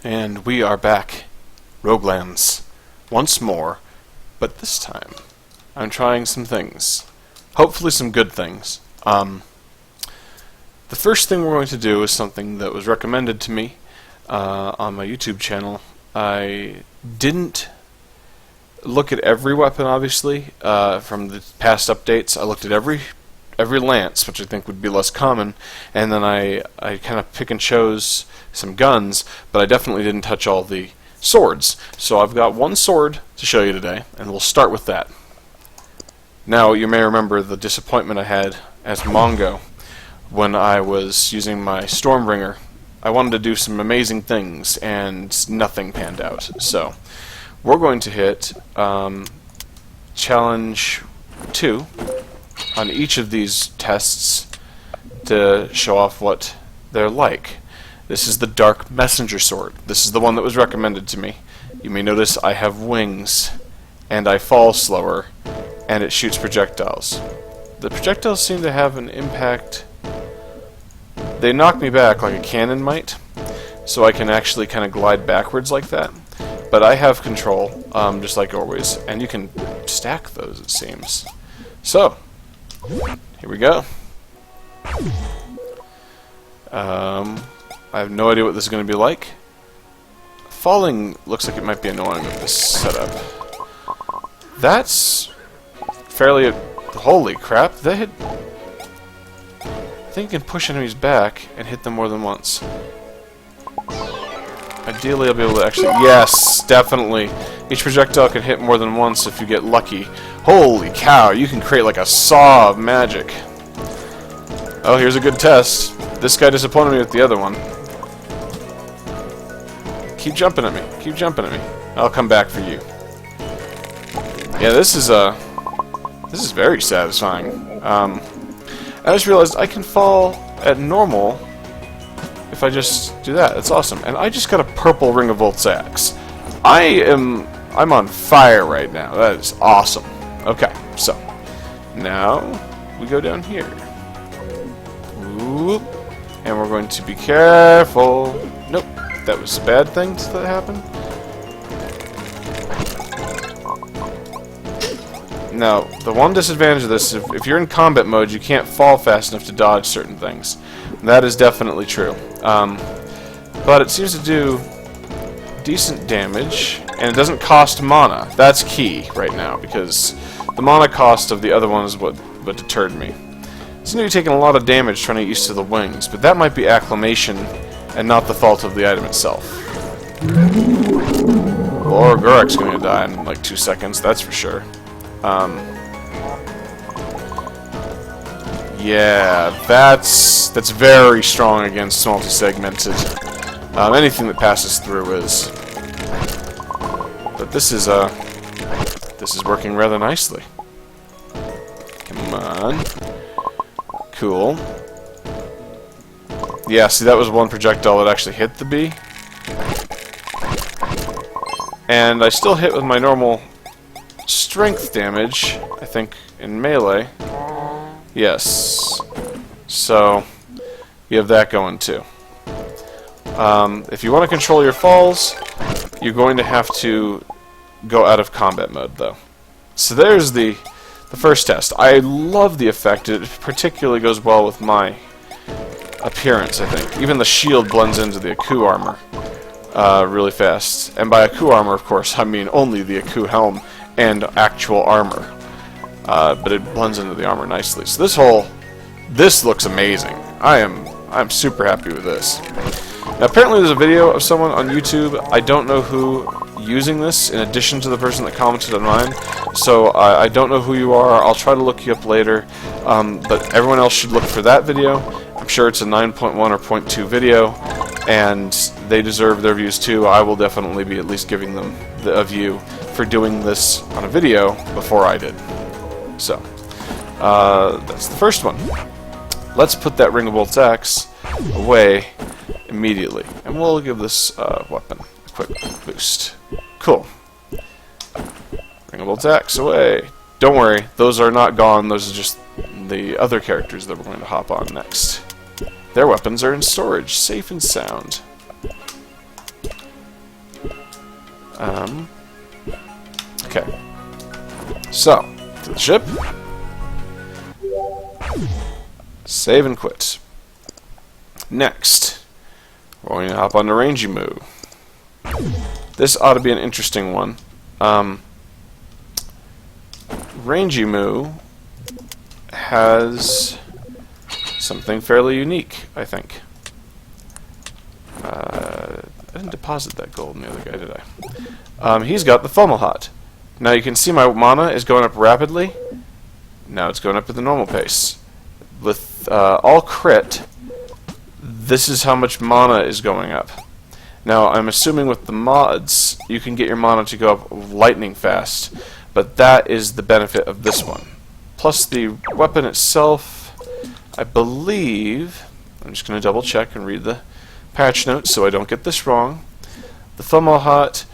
And we are back, Roguelands, once more, but this time I'm trying some things. Hopefully some good things. The first thing we're going to do is something that was recommended to me on my YouTube channel. I didn't look at every weapon, obviously, from the past updates. I looked at every lance, which I think would be less common, and then I kind of pick and chose some guns, but I definitely didn't touch all the swords. So I've got one sword to show you today, and we'll start with that. Now, you may remember the disappointment I had as Mongo when I was using my Stormbringer. I wanted to do some amazing things, and nothing panned out. So we're going to hit Challenge 2 on each of these tests to show off what they're like. This is the Dark Messenger Sword. This is the one that was recommended to me. You may notice I have wings, and I fall slower, and it shoots projectiles. The projectiles seem to have an impact. They knock me back like a cannon might, so I can actually kind of glide backwards like that. But I have control, just like always, and you can stack those, it seems. So, here we go. I have no idea what this is going to be like. Falling looks like it might be annoying with this setup. That's fairly... holy crap, that hit... I think you can push enemies back and hit them more than once. Ideally I'll be able to actually... yes, definitely. Each projectile can hit more than once if you get lucky. Holy cow, you can create like a saw of magic. Oh, here's a good test. This guy disappointed me with the other one. Keep jumping at me. Keep jumping at me. I'll come back for you. Yeah, this is very satisfying. I just realized I can fall at normal if I just do that. That's awesome. And I just got a purple Ring of Volt's axe. I'm on fire right now. That is awesome. Okay, so now we go down here. Whoop. And we're going to be careful. Nope, that was a bad thing that happened. Now, the one disadvantage of this is if you're in combat mode, you can't fall fast enough to dodge certain things. That is definitely true. But it seems to do decent damage, and it doesn't cost mana. That's key right now, because the mana cost of the other one is what deterred me. I seem to be taking a lot of damage trying to get used to the wings, but that might be acclimation and not the fault of the item itself. Or Gurek's going to die in like 2 seconds, that's for sure. Yeah, that's very strong against multi-segmented. Anything that passes through is. But this is working rather nicely. Come on. Cool. Yeah, see, that was one projectile that actually hit the bee. And I still hit with my normal strength damage, I think, in melee. Yes. So, you have that going too. If you want to control your falls, you're going to have to go out of combat mode, though. So there's the first test. I love the effect. It particularly goes well with my appearance, I think. Even the shield blends into the Aku armor really fast. And by Aku armor, of course, I mean only the Aku helm and actual armor. But it blends into the armor nicely. So this looks amazing. I'm super happy with this. Now, apparently there's a video of someone on YouTube, I don't know who, using this in addition to the person that commented on mine, so I don't know who you are. I'll try to look you up later, but everyone else should look for that video. I'm sure it's a 9.1 or 0.2 video, and they deserve their views too. I will definitely be at least giving them a view for doing this on a video before I did. So, that's the first one. Let's put that Ring of Volt's axe away immediately, and we'll give this weapon a quick boost. Cool. Ring of Volt's axe away. Don't worry, those are not gone. Those are just the other characters that we're going to hop on next. Their weapons are in storage, safe and sound. Okay. So, to the ship. Save and quit. Next, we're going to hop on to Rangy Moo. This ought to be an interesting one. Rangy Moo has something fairly unique, I think. I didn't deposit that gold in the other guy, did I? He's got the Fomalhaut. Now you can see my mana is going up rapidly. Now it's going up at the normal pace. With all crit, this is how much mana is going up. Now I'm assuming with the mods, you can get your mana to go up lightning fast, but that is the benefit of this one. Plus the weapon itself, I believe, I'm just going to double check and read the patch notes so I don't get this wrong. The Fomalhaut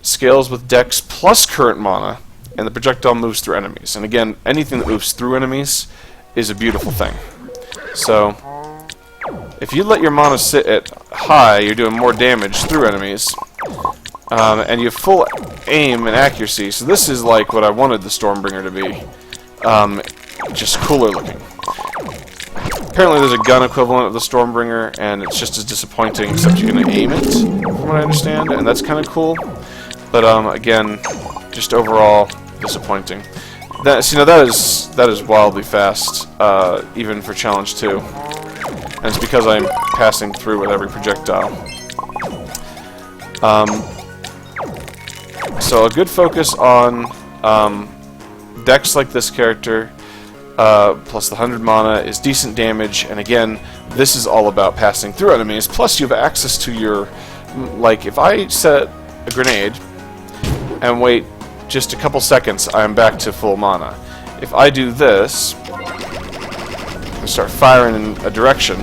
scales with dex plus current mana, and the projectile moves through enemies. And again, anything that moves through enemies is a beautiful thing. So, if you let your mana sit at high, you're doing more damage through enemies. And you have full aim and accuracy, so this is like what I wanted the Stormbringer to be. Just cooler looking. Apparently there's a gun equivalent of the Stormbringer, and it's just as disappointing, except you can aim it, from what I understand, and that's kind of cool. But again, just overall disappointing. That is wildly fast, even for Challenge 2. And it's because I'm passing through with every projectile. So a good focus on decks like this character, plus the 100 mana is decent damage, and again, this is all about passing through enemies, plus you have access to your... Like, if I set a grenade and wait just a couple seconds, I'm back to full mana. If I do this, and start firing in a direction,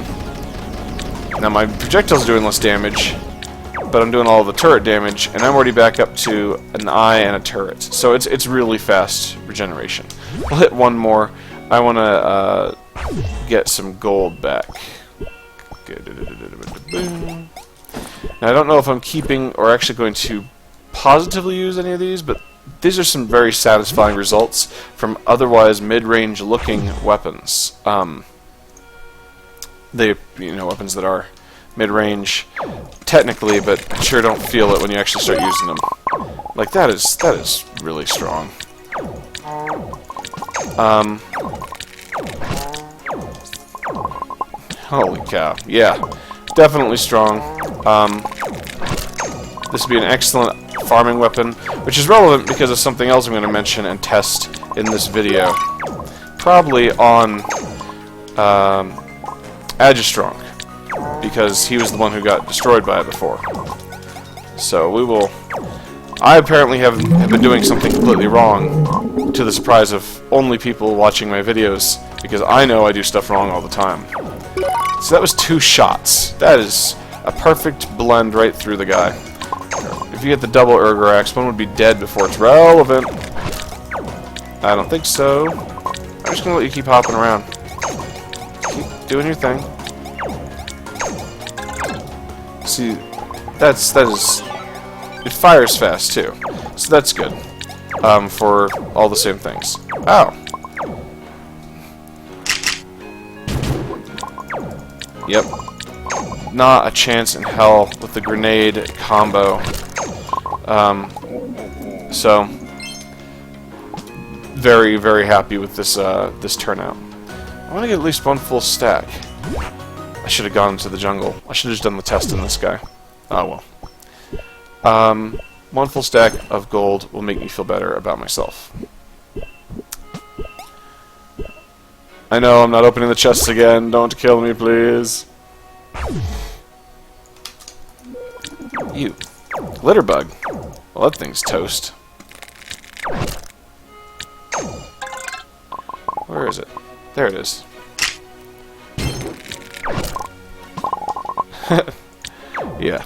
now my projectile's doing less damage, but I'm doing all the turret damage, and I'm already back up to an eye and a turret. So it's really fast regeneration. We'll hit one more. I want to get some gold back. Now I don't know if I'm keeping or actually going to positively use any of these, but these are some very satisfying results from otherwise mid-range looking weapons. Weapons that are mid-range technically, but sure don't feel it when you actually start using them. Like that is really strong. Holy cow. Yeah, definitely strong. This would be an excellent farming weapon, which is relevant because of something else I'm going to mention and test in this video. Probably on Agistrong, because he was the one who got destroyed by it before. So we will... I apparently have been doing something completely wrong, to the surprise of only people watching my videos, because I know I do stuff wrong all the time. So that was 2 shots. That is a perfect blend right through the guy. If you get the double Urgarax, one would be dead before it's relevant. I don't think so. I'm just gonna let you keep hopping around. Keep doing your thing. See, that is... It fires fast, too. So that's good. For all the same things. Ow! Yep. Not a chance in hell with the grenade combo. So... Very, very happy with this, this turnout. I want to get at least 1 full stack. I should have gone into the jungle. I should have just done the test on this guy. Oh well. 1 full stack of gold will make me feel better about myself. I know, I'm not opening the chests again. Don't kill me, please. You. Glitterbug. Well, that thing's toast. Where is it? There it is. Yeah.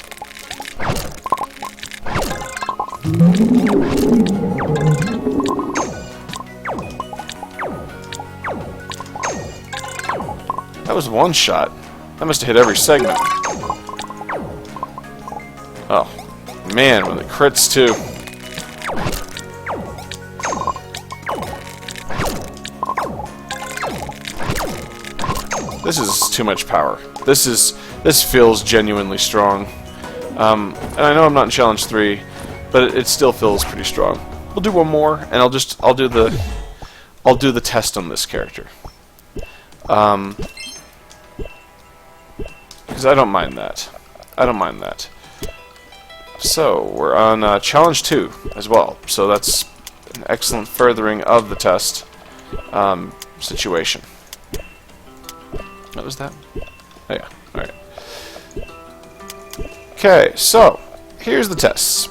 That was 1 shot. That must have hit every segment. Oh, Man, when it crits too. This is too much power. This feels genuinely strong. And I know I'm not in Challenge 3, but it still feels pretty strong. We'll do one more, and I'll do the test on this character. Because I don't mind that. I don't mind that. So we're on Challenge 2 as well. So that's an excellent furthering of the test situation. What was that? Oh yeah. All right. Okay. So here's the tests.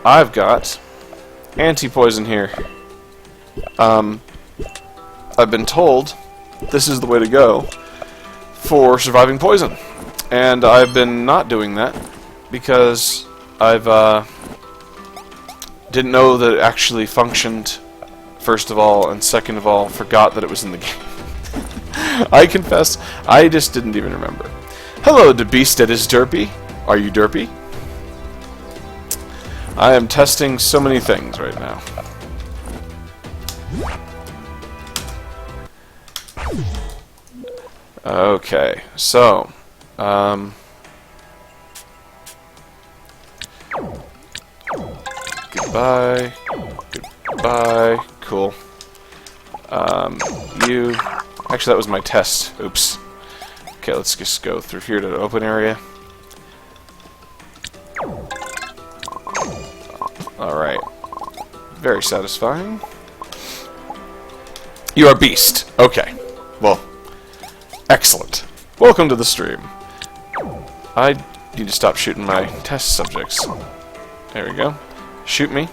I've got anti-poison here. I've been told this is the way to go for surviving poison, and I've been not doing that because I've didn't know that it actually functioned, first of all, and second of all, forgot that it was in the game. I confess, I just didn't even remember. Hello, the beast that is derpy. Are you derpy? I am testing so many things right now. Okay, so goodbye, goodbye, cool. Actually, that was my test. Oops. Okay, let's just go through here to the open area. Alright. Very satisfying. You are beast. Okay. Well, excellent. Welcome to the stream. I need to stop shooting my test subjects. There we go. Shoot me.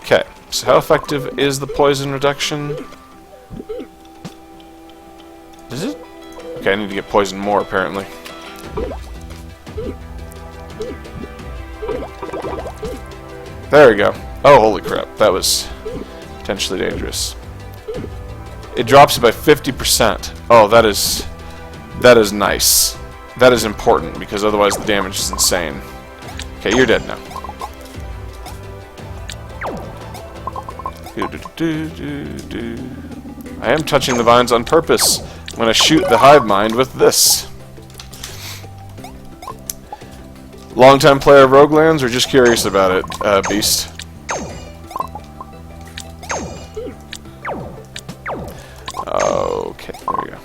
Okay. So how effective is the poison reduction? Is it? Okay, I need to get poisoned more, apparently. There we go. Oh, holy crap. That was potentially dangerous. It drops it by 50%. Oh, that is nice. That is important, because otherwise the damage is insane. Okay, you're dead now. I am touching the vines on purpose. I'm going to shoot the hive mind with this. Longtime player of Roguelands, or just curious about it, Beast? Okay, there we go.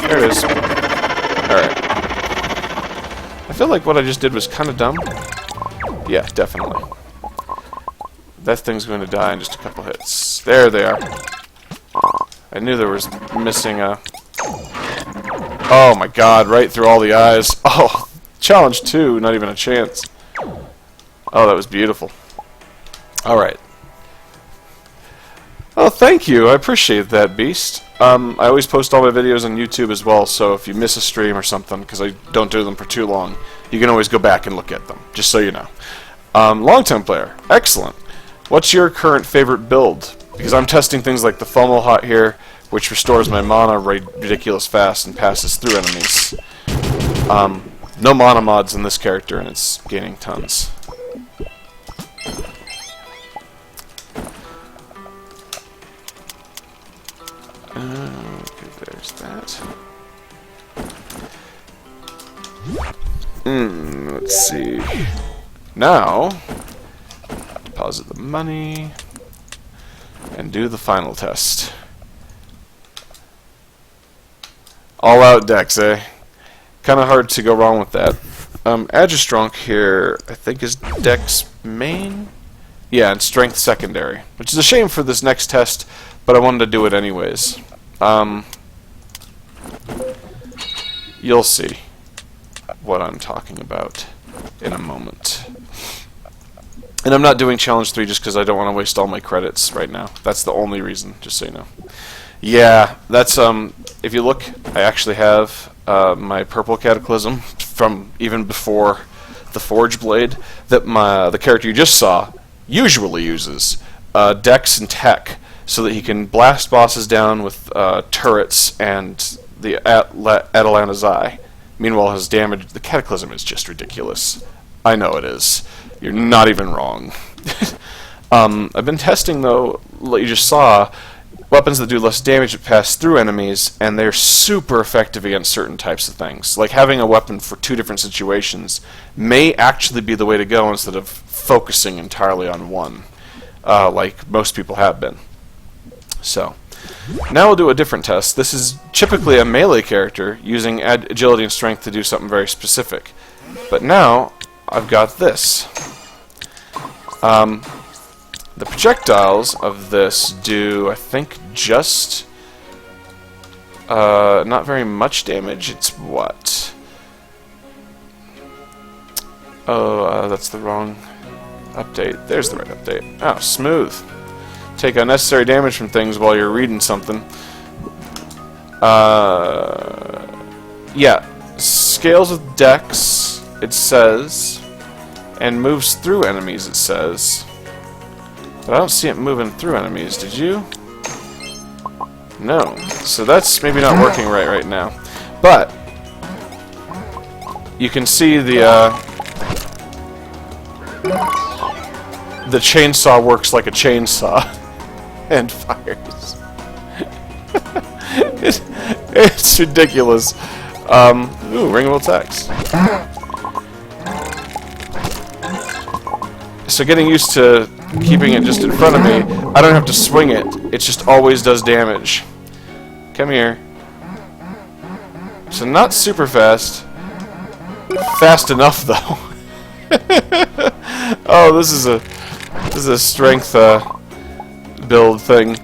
There it is. Alright. I feel like what I just did was kind of dumb. Yeah, definitely. That thing's going to die in just a couple hits. There they are. I knew there was missing a... Oh my god, right through all the eyes. Oh, challenge 2, not even a chance. Oh, that was beautiful. Alright. Oh, thank you. I appreciate that, Beast. I always post all my videos on YouTube as well, so if you miss a stream or something, because I don't do them for too long, you can always go back and look at them, just so you know. Long-time player. Excellent. What's your current favorite build? Because I'm testing things like the Fomalhaut here, which restores my mana ridiculous fast and passes through enemies. No mana mods in this character, and it's gaining tons. Okay, there's that. Let's see. Now, deposit the money and do the final test. All out dex, eh? Kind of hard to go wrong with that. Agistronk here, I think, is dex main? Yeah, and strength secondary, which is a shame for this next test, but I wanted to do it anyways. You'll see what I'm talking about in a moment. And I'm not doing Challenge 3 just because I don't want to waste all my credits right now. That's the only reason, just so you know. Yeah, that's, if you look, I actually have my purple cataclysm from even before the Forge Blade that the character you just saw usually uses Dex and Tech, so that he can blast bosses down with turrets and the Atalanta's Eye. Meanwhile, his damage, the Cataclysm, is just ridiculous. I know it is. You're not even wrong. I've been testing, though, what you just saw, weapons that do less damage that pass through enemies, and they're super effective against certain types of things. Like having a weapon for 2 different situations may actually be the way to go instead of focusing entirely on one, like most people have been. So, now we'll do a different test. This is typically a melee character using agility and strength to do something very specific. But now, I've got this. The projectiles of this do, I think, just not very much damage. It's what? Oh, that's the wrong update. There's the right update. Oh, smooth. Take unnecessary damage from things while you're reading something. Yeah. Scales with Dex, it says, and moves through enemies, it says. But I don't see it moving through enemies. Did you? No. So that's maybe not working right now. But you can see the chainsaw works like a chainsaw and fires. It's ridiculous. Ooh, ringable attacks. So getting used to keeping it just in front of me, I don't have to swing it. It just always does damage. Come here. So not super fast. Fast enough though. Oh, this is a strength build thing.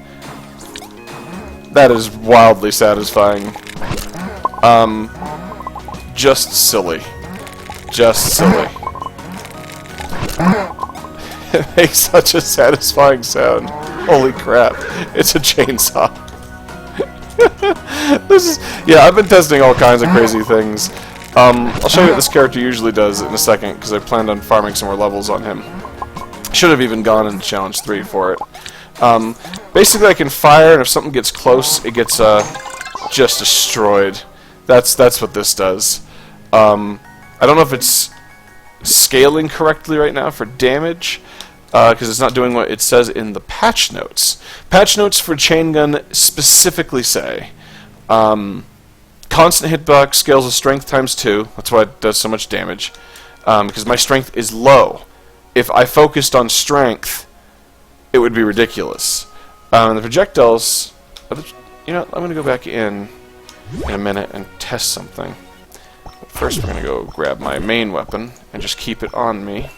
That is wildly satisfying. Just silly. Just silly. It makes such a satisfying sound. Holy crap. It's a chainsaw. Yeah, I've been testing all kinds of crazy things. I'll show you what this character usually does in a second, because I planned on farming some more levels on him. Should have even gone into Challenge 3 for it. Basically, I can fire, and if something gets close, it gets just destroyed. That's what this does. I don't know if it's scaling correctly right now for damage, because it's not doing what it says in the patch notes. Patch notes for Chain Gun specifically say constant hitbox scales with strength times 2. That's why it does so much damage. Because my strength is low. If I focused on strength, it would be ridiculous. The projectiles, you know, I'm going to go back in a minute and test something. But first, we're going to go grab my main weapon and just keep it on me.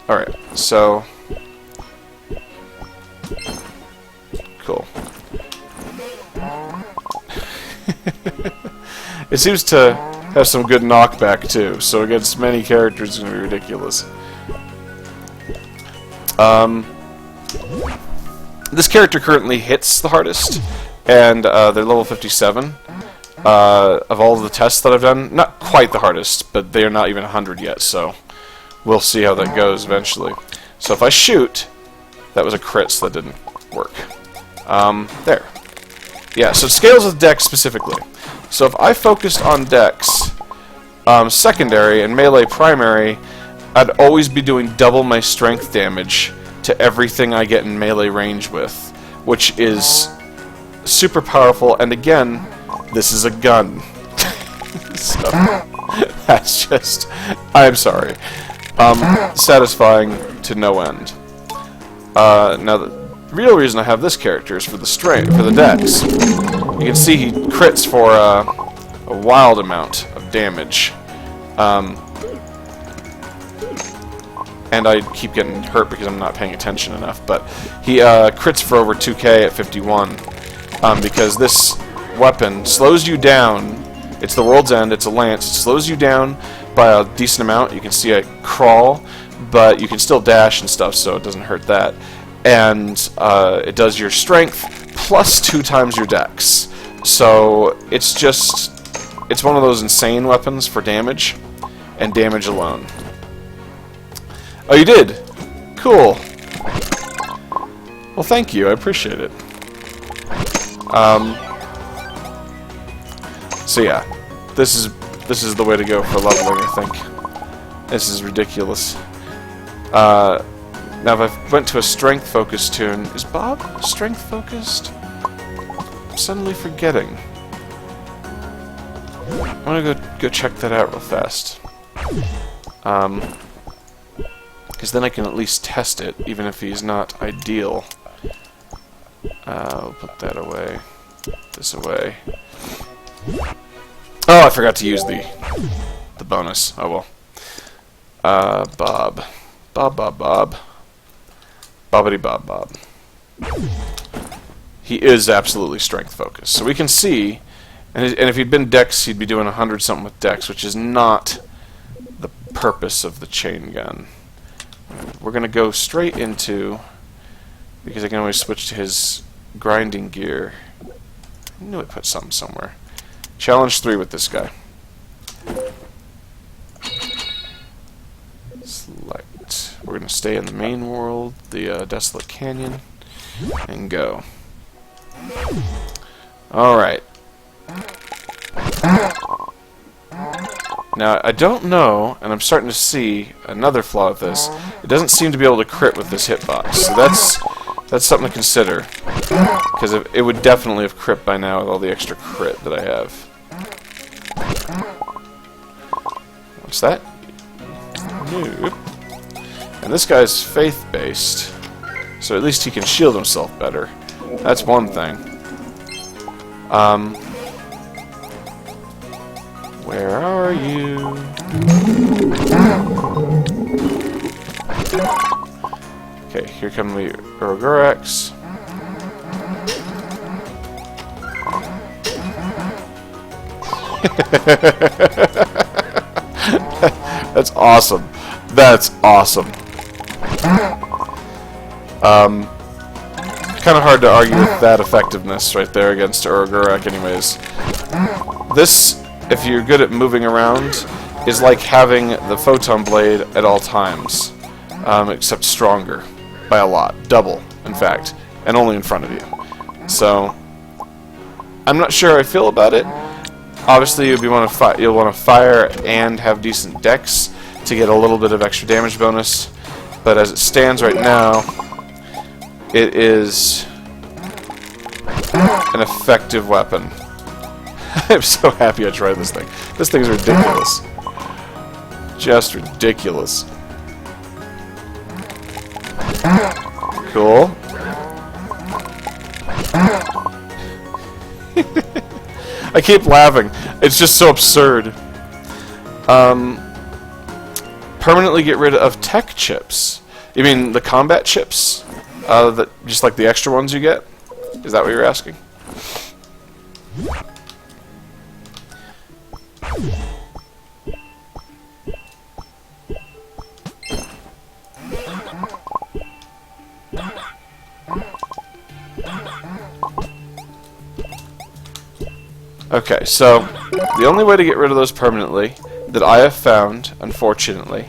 Alright, so cool. It seems to have some good knockback too, so against many characters it's going to be ridiculous. This character currently hits the hardest, and they're level 57. Of all the tests that I've done, not quite the hardest, but they are not even 100 yet, so we'll see how that goes eventually. So if I shoot, that was a crit, so that didn't work. There. Yeah, so it scales with Dex specifically. So if I focused on Dex, secondary, and melee primary, I'd always be doing double my strength damage to everything I get in melee range with, which is super powerful, and again, this is a gun. So, that's just, I'm sorry. Satisfying to no end. Now, the real reason I have this character is for the strength, for the Dex. You can see he crits for a wild amount of damage. And I keep getting hurt because I'm not paying attention enough, but he crits for over 2k at 51, because this weapon slows you down. It's the World's End, it's a lance. It slows you down by a decent amount. You can see I crawl, but you can still dash and stuff, so it doesn't hurt that. and it does your strength plus 2 times your dex. So it's one of those insane weapons for damage, and damage alone. Oh, you did? Cool. Well, thank you. I appreciate it. So yeah, this is the way to go for leveling, I think. This is ridiculous. Now, if I went to a strength-focused tune, is Bob strength-focused? I'm suddenly forgetting. I want to go check that out real fast. Because then I can at least test it, even if he's not ideal. I'll put that away. This away. Oh, I forgot to use the bonus. Oh well. Bob. Bobbity Bob. He is absolutely strength focused. So we can see, and if he'd been Dex, he'd be doing 100 something with Dex, which is not the purpose of the chain gun. We're gonna go straight into, because I can always switch to his grinding gear. I knew I put something somewhere. Challenge 3 with this guy. Select. We're going to stay in the main world, the Desolate Canyon, and go. Alright. Now, I don't know, and I'm starting to see another flaw with this. It doesn't seem to be able to crit with this hitbox, so that's something to consider. Because it would definitely have crit by now with all the extra crit that I have. What's that? Nope. And this guy's faith-based, so at least he can shield himself better. That's one thing. Where are you? Okay, here come the Roguelands. That's awesome. That's awesome. Kind of hard to argue with that effectiveness right there against Urgurak anyways. This, if you're good at moving around, is like having the photon blade at all times, except stronger by a lot. Double, in fact, and only in front of you. So, I'm not sure how I feel about it. Obviously, you'll want to fire and have decent dex to get a little bit of extra damage bonus. But as it stands right now, it is an effective weapon. I'm so happy I tried this thing. This thing's ridiculous. Just ridiculous. Cool. I keep laughing. It's just so absurd. Permanently get rid of tech chips. You mean the combat chips? That just like the extra ones you get? Is that what you're asking? Okay, so the only way to get rid of those permanently that I have found, unfortunately,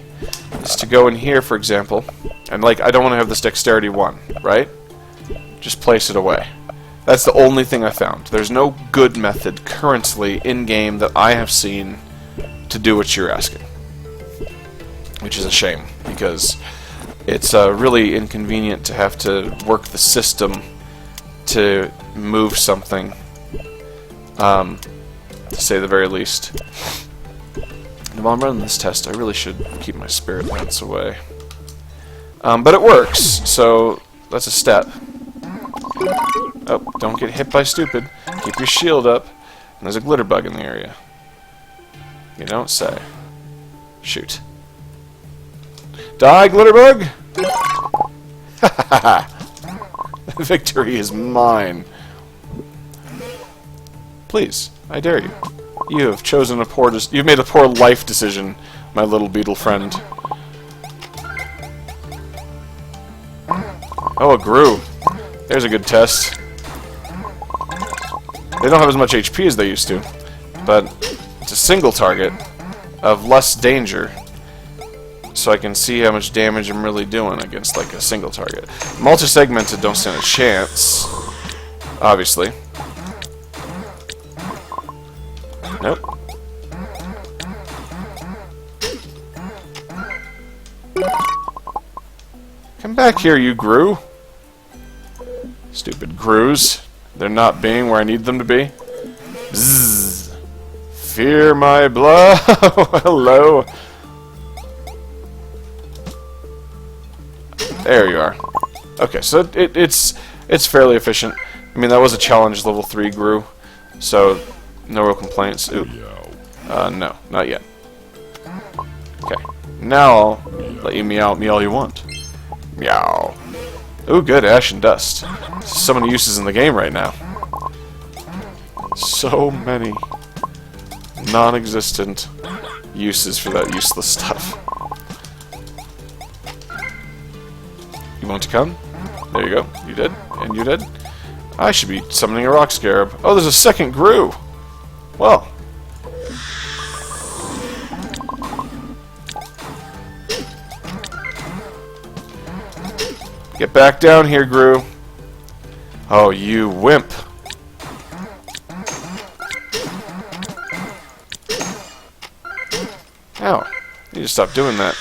is to go in here, for example, and like I don't want to have this dexterity 1, right? Just place it away. That's the only thing I found. There's no good method currently in-game that I have seen to do what you're asking. Which is a shame, because it's really inconvenient to have to work the system to move something, to say the very least. And while I'm running this test, I really should keep my spirit lance away. But it works, so that's a step. Oh, don't get hit by stupid. Keep your shield up. And there's a glitter bug in the area. You don't say. Shoot. Die, glitter bug! Victory is mine. Please, I dare you. You have chosen you've made a poor life decision, my little beetle friend. Oh, a Gru. There's a good test. They don't have as much HP as they used to, but it's a single target of less danger, so I can see how much damage I'm really doing against like a single target. Multi-segmented don't stand a chance, obviously. Nope. Come back here, you Gru. Stupid Grus. They're not being where I need them to be. Bzzz. Fear my blow. Hello. There you are. Okay, so it's fairly efficient. I mean, that was a challenge level 3 Gru, so no real complaints. Ooh. No, not yet. Okay, now I'll let you meow me all you want. Meow. Ooh, good, ash and dust. So many uses in the game right now. So many non-existent uses for that useless stuff. You want to come? There you go. You did, and you did. I should be summoning a rock scarab. Oh, there's a second Gru. Well. Get back down here, Gru. Oh, you wimp. Ow. You need to stop doing that.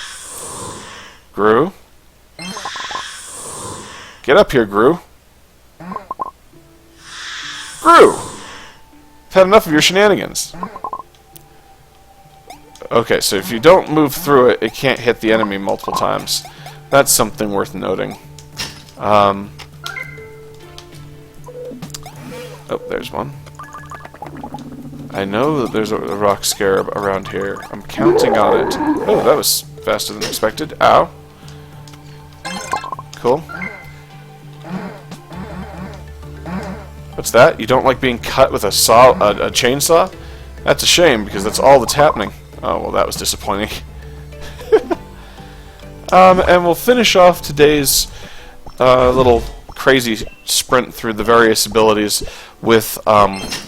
Gru? Get up here, Gru. Gru! I've had enough of your shenanigans. Okay, so if you don't move through it, it can't hit the enemy multiple times. That's something worth noting. Oh, there's one. I know that there's a rock scarab around here. I'm counting on it. Oh, that was faster than expected. Ow. Cool. What's that? You don't like being cut with a chainsaw? That's a shame, because that's all that's happening. Oh, well, that was disappointing. And we'll finish off today's little crazy sprint through the various abilities with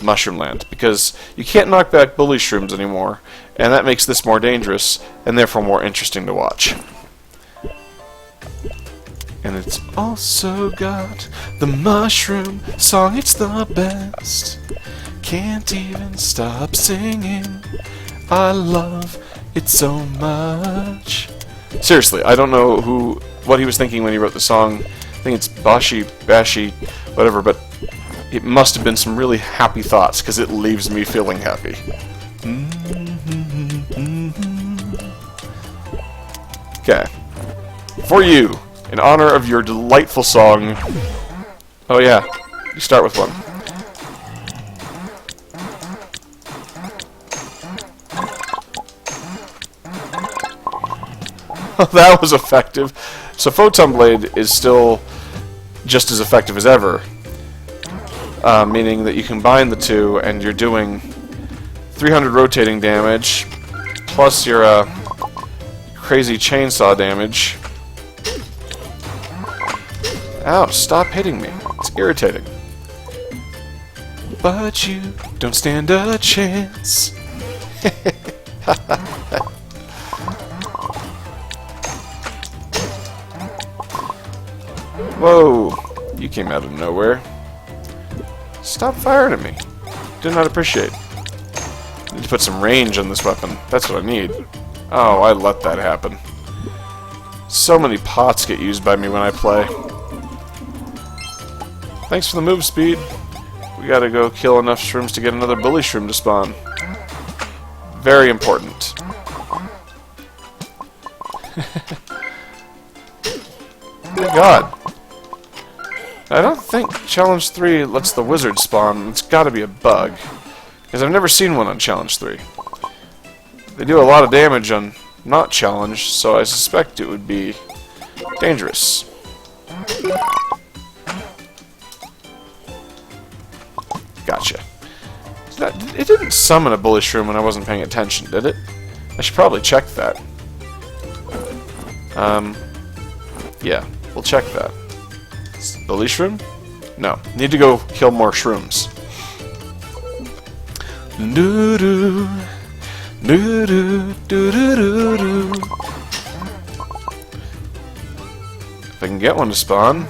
Mushroom Land, because you can't knock back bully shrooms anymore, and that makes this more dangerous and therefore more interesting to watch. And it's also got the mushroom song, it's the best. Can't even stop singing. I love it so much. Seriously, I don't know what he was thinking when he wrote the song. I think it's Bashi, whatever, but it must have been some really happy thoughts, because it leaves me feeling happy. Okay. For you, in honor of your delightful song... Oh yeah, you start with one. That was effective. So Photon Blade is still just as effective as ever, meaning that you combine the two and you're doing 300 rotating damage plus your crazy chainsaw damage. Ow, stop hitting me. It's irritating. But you don't stand a chance. Whoa, you came out of nowhere. Stop firing at me. Do not appreciate. I need to put some range on this weapon. That's what I need. Oh, I let that happen. So many pots get used by me when I play. Thanks for the move speed. We gotta go kill enough shrooms to get another bully shroom to spawn. Very important. Oh my god. I don't think Challenge 3 lets the wizard spawn. It's gotta be a bug. Because I've never seen one on Challenge 3. They do a lot of damage on not challenge, so I suspect it would be dangerous. Gotcha. It didn't summon a bully shroom when I wasn't paying attention, did it? I should probably check that. Yeah, we'll check that. Bully shroom? No. Need to go kill more shrooms. Doo-doo. Doo-doo. Doo-doo-doo-doo. If I can get one to spawn.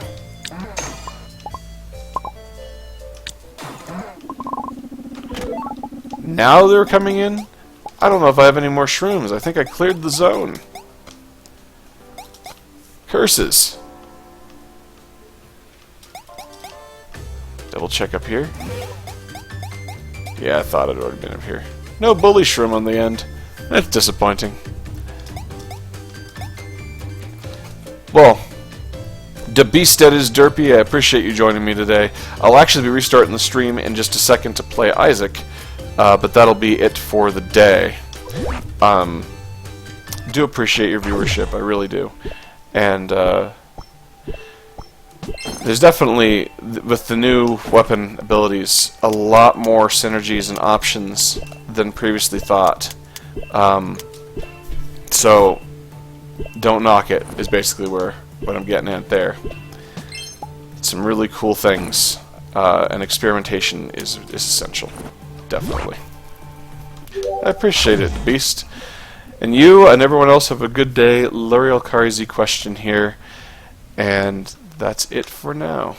Now they're coming in? I don't know if I have any more shrooms. I think I cleared the zone. Curses. Double check up here. Yeah, I thought I'd already been up here. No bully shroom on the end. That's disappointing. Well, the Beasted is Derpy. I appreciate you joining me today. I'll actually be restarting the stream in just a second to play Isaac, but that'll be it for the day. Do appreciate your viewership, I really do. And there's definitely, with the new weapon abilities, a lot more synergies and options than previously thought. So, don't knock it, is basically what I'm getting at there. Some really cool things, and experimentation is essential. Definitely. I appreciate it, Beast. And you and everyone else have a good day. L'Oreal Carizy question here. And that's it for now.